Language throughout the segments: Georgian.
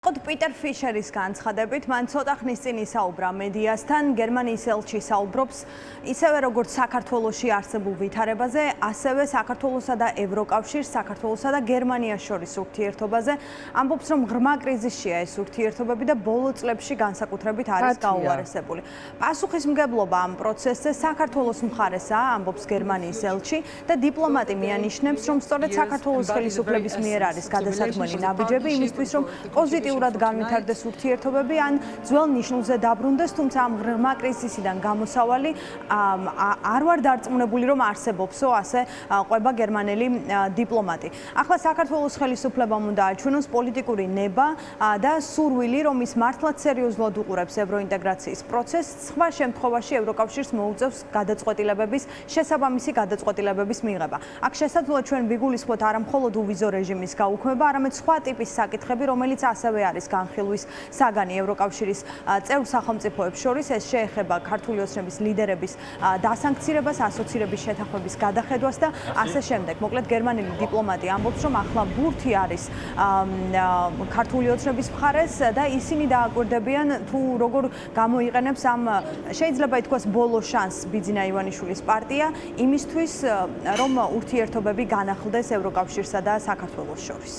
პიტერ ფიშერის განცხადებით, მან ცოტა ხნის წინ ისაუბრა მედიასთან, გერმანიის ელჩი საუბრობს ისევე როგორც საქართველოში არსებულ ვითარებაზე, ასევე საქართველოსა და ევროკავშირს, საქართველოსა და გერმანიას შორის ურთიერთობაზე. ამბობს, რომ ღრმა კრიზისშია ეს ურთიერთობები და ბოლო წლებში განსაკუთრებით არის გაუარესებული. პასუხისმგებლობა ამ პროცესზე საქართველოს მხარესაა, ამბობს გერმანიის ელჩი და დიპლომატი მიანიშნებს, რომ სწორედ საქართველოს ხელისუფლების მიერ არის გადასარქმელი ნაბიჯები იმისთვის, რომ პოზიტიურად განვითარდეს ურთიერთობები ან ძველ ნიშნულზე დაბრუნდეს, თუმცა ამ ღრმა კრიზისიდან გამოსავალი არ ვარ დარწმუნებული, რომ არსებობსო, ასე ყვება გერმანელი დიპლომატი. ახლა საქართველოს ხელისუფლებამ უნდა აჩვენოს პოლიტიკური ნება და სურვილი, რომ ის მართლაც სერიოზულად უყურებს ევროინტეგრაციის პროცესს, სხვა შემთხვევაში ევროკავშირს მოუწევს გადაწყვეტილებების შესაბამისი გადაწყვეტილებების მიღება. აქ შესაძლოა ჩვენ ვიგულისხმოთ არა მხოლოდ უვიზო რეჟიმის გაუქმება, არამედ სხვა ტიპის საკითხები, რომელიც ასევე არის განხილვის საგანი ევროკავშირის წევრ სახელმწიფოებს შორის. ეს შეეხება ქართული ოცნების ლიდერების დასანქცირებას, ასოცირების შეთანხმების გადახედვას და ასე შემდეგ. მოკლედ გერმანელი დიპლომატი ამბობს, რომ ახლა ბურთი არის ქართული ოცნების მხარეს და ისინი დააკვირდებიან თუ როგორ გამოიყენებს ამ შეიძლება ითქვას ბოლო შანსს ბიძინა ივანიშვილის პარტია იმისთვის, რომ ურთიერთობები განახლდეს ევროკავშირსა და საქართველოს შორის.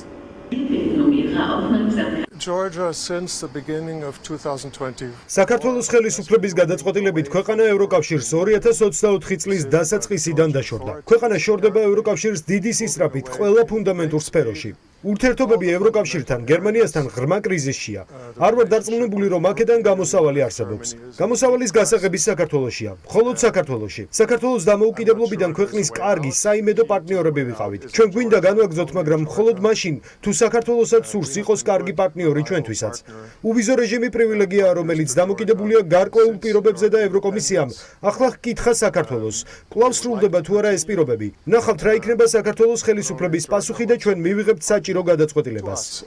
Georgia, since the beginning of 2020. საქართველოს ხელისუფლების გადაწყვეტილებით ქვეყანა ევროკავშირს 2024 წლის დასაწყისიდან დაშორდა. ქვეყანა შორდება ევროკავშირს დიდი სისწრაფით ყველა ფუნდამენტურ სფეროში. ურთიერთობები ევროკავშირთან, გერმანიასთან ღრმა კრიზისშია. არ ვარ დარწმუნებული, რომ აქედან გამოსავალი არსებობს. გამოსავალის გასაღები საქართველოშია, მხოლოდ საქართველოში. საქართველოს დამოუკიდებლობიდან ქვეყნის კარგი, საიმედო პარტნიორები ვიყავით. ჩვენ გვინდა განვაგრძოთ, მაგრამ მხოლოდ მაშინ, თუ საქართველოსაც სურს იყოს კარგი პარტნიორი ჩვენთვისაც. უვიზო რეჟიმი პრივილეგიაა, რომელიც დამოკიდებულია გარკვეულ პირობებზე და ევროკომისიამ ახლა ჰკითხა საქართველოს. კვლავ სრულდება თუ არა ეს პირობები. ნახავთ რა იქნება საქართველოს ხელისუფლების პასუხი და ჩვენ მივიღებთ საჭირო გადაწყვეტილებას.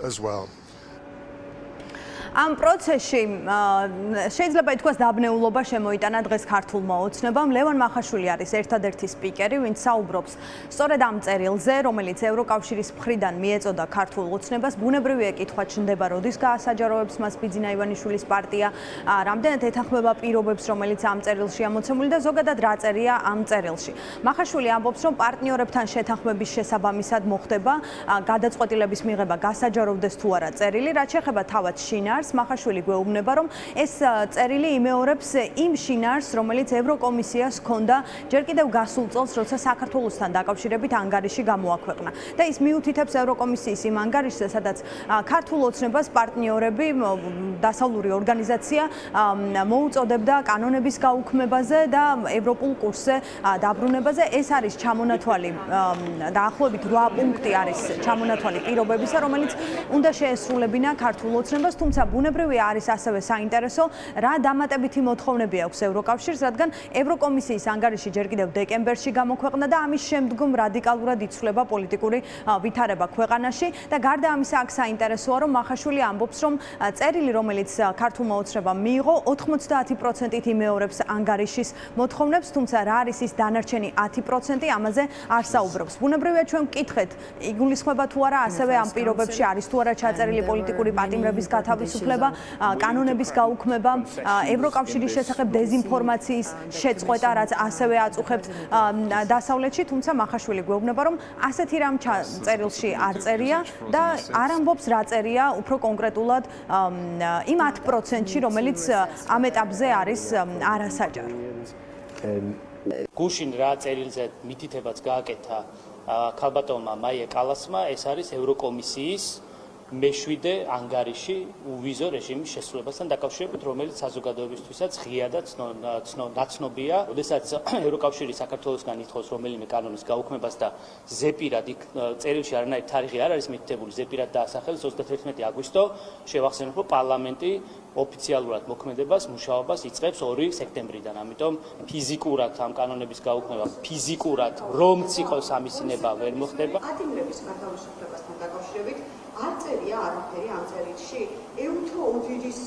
ამ პროცესში შეიძლება ითქვას დაბნეულობა შემოიტანა დღეს ქართულმა ოცნებამ. ლევან მახაშვილი არის ერთადერთი სპიკერი, ვინც საუბრობს სწორედ ამ წერილზე, რომელიც ევროკავშირის მხრიდან მიეწოდა ქართულ ოცნებას. ბუნებრივია კითხვა ჩნდება, როდის გაასაჯაროებს მას ბიძინა ივანიშვილის პარტია, რამდენად ეთანხმება პირობებს, რომელიც ამ წერილში ამოცემული და ზოგადად რა წერია ამ წერილში. მახაშვილი ამბობს, რომ პარტნიორებთან შეთანხმების შესაბამისად მოხდება გადაწყვეტილების მიღება, გასაჯაროვდეს თუ არა წერილი, რაც შეეხება თავად შინაარსს. მახაშვილი გვეუბნება, რომ ეს წერილი იმეორებს იმ შინაარსს, რომელიც ევროკომისიას ჰქონდა ჯერ კიდევ გასულ წელს, როცა საქართველოსთან დაკავშირებით ანგარიში გამოაქვეყნა. და ის მიუთითებს ევროკომისიის იმ ანგარიშზე, სადაც ქართულ ოცნებას პარტნიორები, დასავლური ორგანიზაცია მოუწოდებდა კანონების გაუქმებაზე და ევროპულ კურსზე დაბრუნებაზე. ეს არის ჩამონათვალი, დაახლოებით 8 პუნქტი არის ჩამონათვალი პირობებისა, რომელიც უნდა შეესრულებინა ქართულ ოცნებას, თუმცა ბუნებრივია არის ასევე საინტერესო, რა დამატებითი მოთხოვნები აქვს ევროკავშირს, რადგან ევროკომისიის ანგარიში ჯერ კიდევ დეკემბერში გამოქვეყნა და ამის შემდგომ რადიკალურად იცვლება პოლიტიკური ვითარება ქვეყანაში და გარდა ამისა აქ საინტერესოა, რომ მახაშვილი ამბობს, რომ წერილი, რომელიც ქართულმა ოცნებამ მიიღო, 90%-ით იმეორებს ანგარიშის მოთხოვნებს, თუმცა რა არის ის დანარჩენი 10%, ამაზე არ საუბრობს. ბუნებრივია ჩვენ ვკითხეთ, იგულისხმება თუ არა ასევე ამ პირობებში არის თუ არა ჩაწერილი პოლიტიკური პატიმრების გათავისუფლება, კანონების გაუქმება, ევროკავშირის შესახებ დეზინფორმაციის შეწყვეტა, რაც ასევე აწუხებთ დასავლეთში, თუმცა მახაშვილი გვეუბნება, რომ ასეთი რამ წერილში არ წერია და არ ამბობს რა წერია უფრო კონკრეტულად იმ 10%-ში, რომელიც ამ ეტაპზე არის არასაჯარო. გუშინ რა წერილზე მითითებაც გააკეთა ქალბატონმა მაია კალასმა, ეს არის ევროკომისიის მეშვიდე ანგარიში უვიზო რეჟიმის შესრულებასთან დაკავშირებით, რომელიც საზოგადოებისთვისაც ღია და ნაცნობია. როდესაც ევროკავშირი საქართველოსგან ითხოვს რომელიმე კანონის გაუქმებას და ზეპირად იქ წერილში არანაირი თარიღი არ არის მითითებული, ზეპირად დაასახელეს 31 აგვისტო, შევახსენებ, რომ პარლამენტი ოფიციალურად მოქმედებას, მუშაობას იწყებს 2 სექტემბრიდან. ამიტომ ფიზიკურად ამ კანონების გაუქმება, ფიზიკურად რომც იყოს ამისი ნება ვერ მოხდება. პატიმრების გათავისუფლებასთან დაკავშირებით არ წერია არაფერი ამ წერილში. ეუთო ოდირის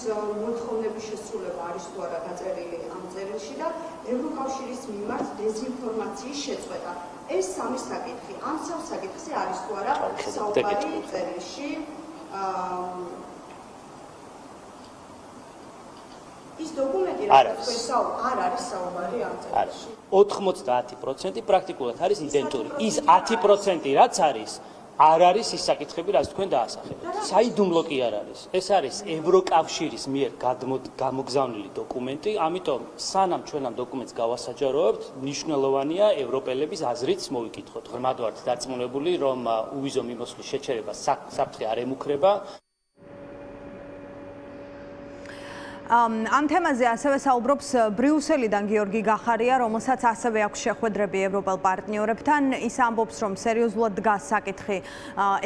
მოთხოვნების შესრულება არის თუ არა დაწერილი ამ წერილში და ევროკავშირის მიმართ დეზინფორმაციის შეწყვეტა. ეს სამი საკითხი. ამ სამ საკითხზე არის თუ არა საუბარი წერილში. ის დოკუმენტი არ რაც არ არის საუბარი ამ წერილში. 90% პრაქტიკულად არის იდენტური. ის 10% რაც არის არ არის ის საკითხები, რაც თქვენ დაასახეთ. საიდუმლო კი არ არის. ეს არის ევროკავშირის მიერ გამოგზავნილი დოკუმენტი, ამიტომ სანამ ჩვენ ამ დოკუმენტს გავასაჯაროებთ, მნიშვნელოვანია ევროპელების აზრიც მოვიკითხოთ. ღრმად ვართ დარწმუნებული, რომ უვიზო მიმოსვლის შეჩერება საფრთხე არ ემუქრება. ამ თემაზე ასევე საუბრობს ბრიუსელიდან გიორგი გახარია, რომელსაც ასევე აქვს შეხვედრები ევროპელ პარტნიორებთან. ის ამბობს, რომ სერიოზულად დგას საკითხი,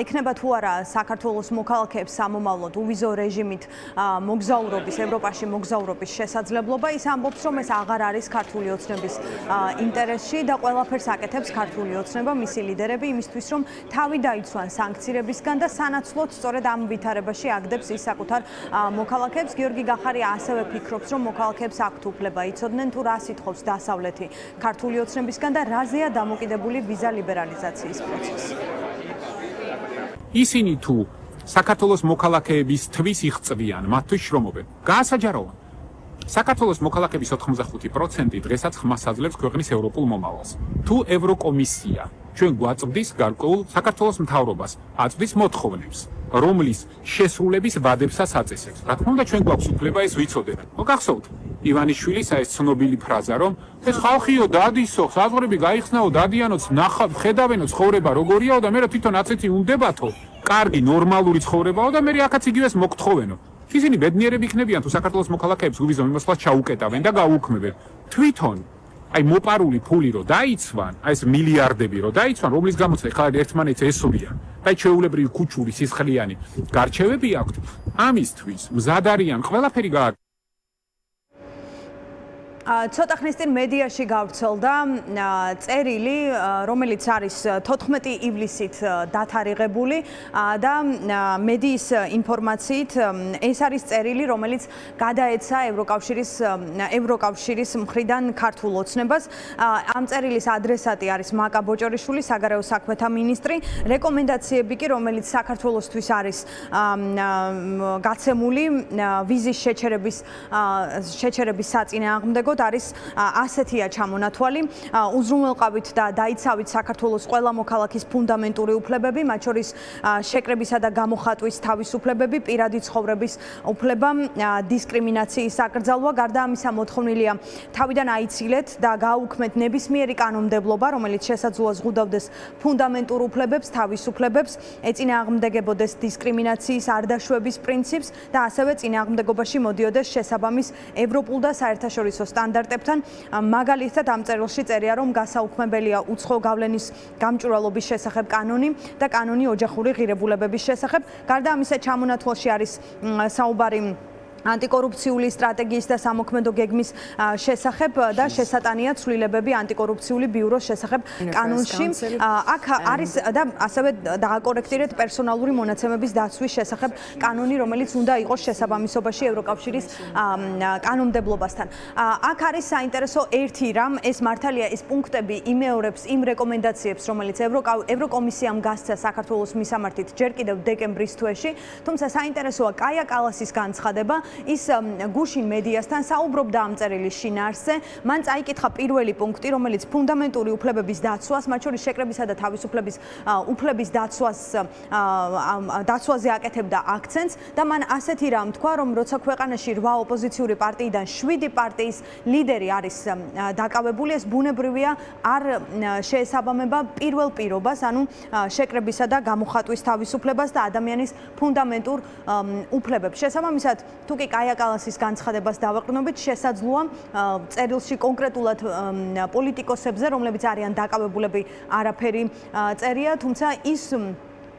ექნება თუ არა საქართველოს მოქალაქეებს სამომავლოდ უვიზო რეჟიმით მოგზაურობის, ევროპაში მოგზაურობის შესაძლებლობა. ის ამბობს, რომ ეს აღარ არის ქართული ოცნების ინტერესში და ყველაფერს აკეთებს ქართული ოცნება, მისი ლიდერები იმისთვის, რომ თავი დაიცვან სანქციებისგან და სანაცვლოდ სწორედ ამ ვითარებაში აგდებს ის საკუთარ მოქალაქეებს. გიორგი გახარია ასევე ფიქრობს, რომ მოქალაქეებს აქვთ უფლება იცოდნენ თუ რა სიტყვობს დასავლეთი ქართული ოცნებისგან და რაზეა დამოკიდებული ვიზა ლიბერალიზაციის პროცესი. ისინი თუ საქართველოს მოქალაქეების თვის იღწვიან, მათთვის შრომობენ, გაასაჯაროონ. საქართველოს მოქალაქეების 85% დღესაც ხმას აძლევს ქვეყნის ევროპულ მომავალს. თუ ევროკომისია ჩვენ გვაწვდის გარკვეულ საქართველოს მთავრობას, აწვდის მოთხოვნებს, რომლის შესრულების ვადებსაც აწესებს. რა თქმა უნდა, ჩვენ გვაქვს უფლება ეს ვიცოდეთ. მოგახსოვთ ივანიშვილის ეს ცნობილი ფრაზა, რომ ეს ხალხიო დადისო, საზღვრები გაიხსნაო, დადიანოც ნახავ, ხედავენო ცხოვრება როგორიაო და მე რა თვითონ აცეთი უნდებათო, კარგი ნორმალური ცხოვრებაო და მე აქაც იგივეს მოგთხოვენო. ისინი ბედნიერები იქნებიან თუ საქართველოს მოქალაქეებს უვიზო მიმოსვლას ჩაუკეტავენ და გაუქმებენ. თვითონ აი მოპარული ფული რო დაიცვან, აი ეს მილიარდები რო დაიცვან, რომლის გამოც ახლა ერთმანეთს ესურიან. და ჩვეულებრივი ქუჩური სისხლიანი გარჩევები აქვთ, ამისთვის მზად არიან ყველაფერი გააკეთონ. ცოტა ხნის წინ მედიაში გავრცელდა წერილი, რომელიც არის 14 ივლისით დათარიღებული და მედიის ინფორმაციით ეს არის წერილი, რომელიც გადაეცა ევროკავშირის მხრიდან ქართულ ოცნებას. ამ წერილის ადრესატი არის მაკა ბოჭორიშვილი, საგარეო საქმეთა მინისტრი. რეკომენდაციები კი, რომელიც საქართველოსთვის არის გაცემული ვიზის შეჩერების საწინააღმდეგოდ არის ასეთია ჩამონათვალი. უზრუნველყავით და დაიცავით საქართველოს ყველა მოქალაქის ფუნდამენტური უფლებები, მათ შორის შეკრებისა და გამოხატვის თავისუფლებები, პირადი ცხოვრების უფლება, დისკრიმინაციის აკრძალვა. გარდა ამისა, მოთხოვნილია თავიდან აიცილეთ და გააუქმეთ ნებისმიერი კანონმდებლობა, რომელიც შესაძლოა ზღუდავდეს ფუნდამენტურ უფლებებს, თავისუფლებებს, ეწინააღმდეგებოდეს დისკრიმინაციის არ დაშვების პრინციპს და ასევე წინააღმდეგობაში მოდიოდეს შესაბამის ევროპულ და საერთაშორისო სტანდარტებთან. მაგალითად, ამ წერილში წერია, რომ გასაუქმებელია უცხო გავლენის გამჭვირვალობის შესახებ კანონი და კანონი ოჯახური ღირებულებების შესახებ. გარდა ამისა, ჩამონათვალში არის საუბარი ანტიკორუფციული სტრატეგიის და სამოქმედო გეგმის შესახებ და შესატანია ცვლილებები ანტიკორუფციული ბიუროს შესახებ კანონში. აქ არის და ასევე დააკორექტირეთ პერსონალური მონაცემების დაცვის შესახებ კანონი, რომელიც უნდა იყოს შესაბამისობაში ევროკავშირის კანონმდებლობასთან. აქ არის საინტერესო ერთი რამ, ეს მართალია ეს პუნქტები იმეორებს იმ რეკომენდაციებს, რომელიც ევროკომისიამ გასცა საქართველოს მისამართით ჯერ კიდევ დეკემბრის თვეში, თუმცა საინტერესოა კაია კალასის განცხადება. ის გუშინ მედიასთან საუბრობდა ამ წერილის შინაარსზე. მან წაიკითხა პირველი პუნქტი, რომელიც ფუნდამენტური უფლებების დაცვას, მათ შორის შეკრებისა და თავისუფლების უფლების დაცვაზე აკეთებდა აქცენტს და მან ასეთი რამ თქვა, რომ როცა ქვეყანაში 8 ოპოზიციური პარტიიდან 7 პარტიის ლიდერი არის დაკავებული, ეს ბუნებრივია არ შეესაბამება პირველ პირობას, ანუ შეკრებისა და გამოხატვის თავისუფლებას და ადამიანის ფუნდამენტურ უფლებებს. შესაბამისად, თუ კი კაია კალასის განცხადებას დავაყრდნობით, შესაძლოა წერილში კონკრეტულად პოლიტიკოსებზე, რომლებიც არიან დაკავებულები, არაფერი წერია, თუმცა ის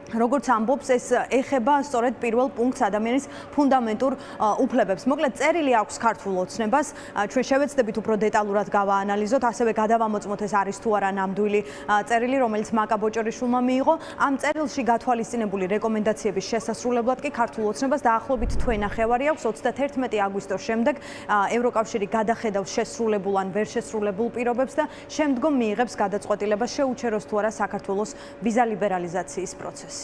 როგორც ამბობს, ეს ეხება სწორედ პირველ პუნქტს ადამიანის ფუნდამენტურ უფლებებს. მოკლედ, წერილი აქვს ქართულ ოცნებას. ჩვენ შევეცდებით უფრო დეტალურად გავაანალიზოთ, ასევე გადავამოწმოთ ეს არის თუ არა ნამდვილი წერილი, რომელიც მაკა ბოჭორიშვილმა მიიღო. ამ წერილში გათვალისწინებული რეკომენდაციების შესასრულებლად კი ქართულ ოცნებას დაახლოებით თვე-ნახევარი აქვს 31 აგვისტოს შემდეგ. ევროკავშირი გადახედავს შესრულებულ ან ვერ შესრულებულ პირობებს და შემდგომ მიიღებს გადაწყვეტილებას შეუჩეროს თუ არა საქართველოს ვიზა ლიბერალიზაციის პროცესი.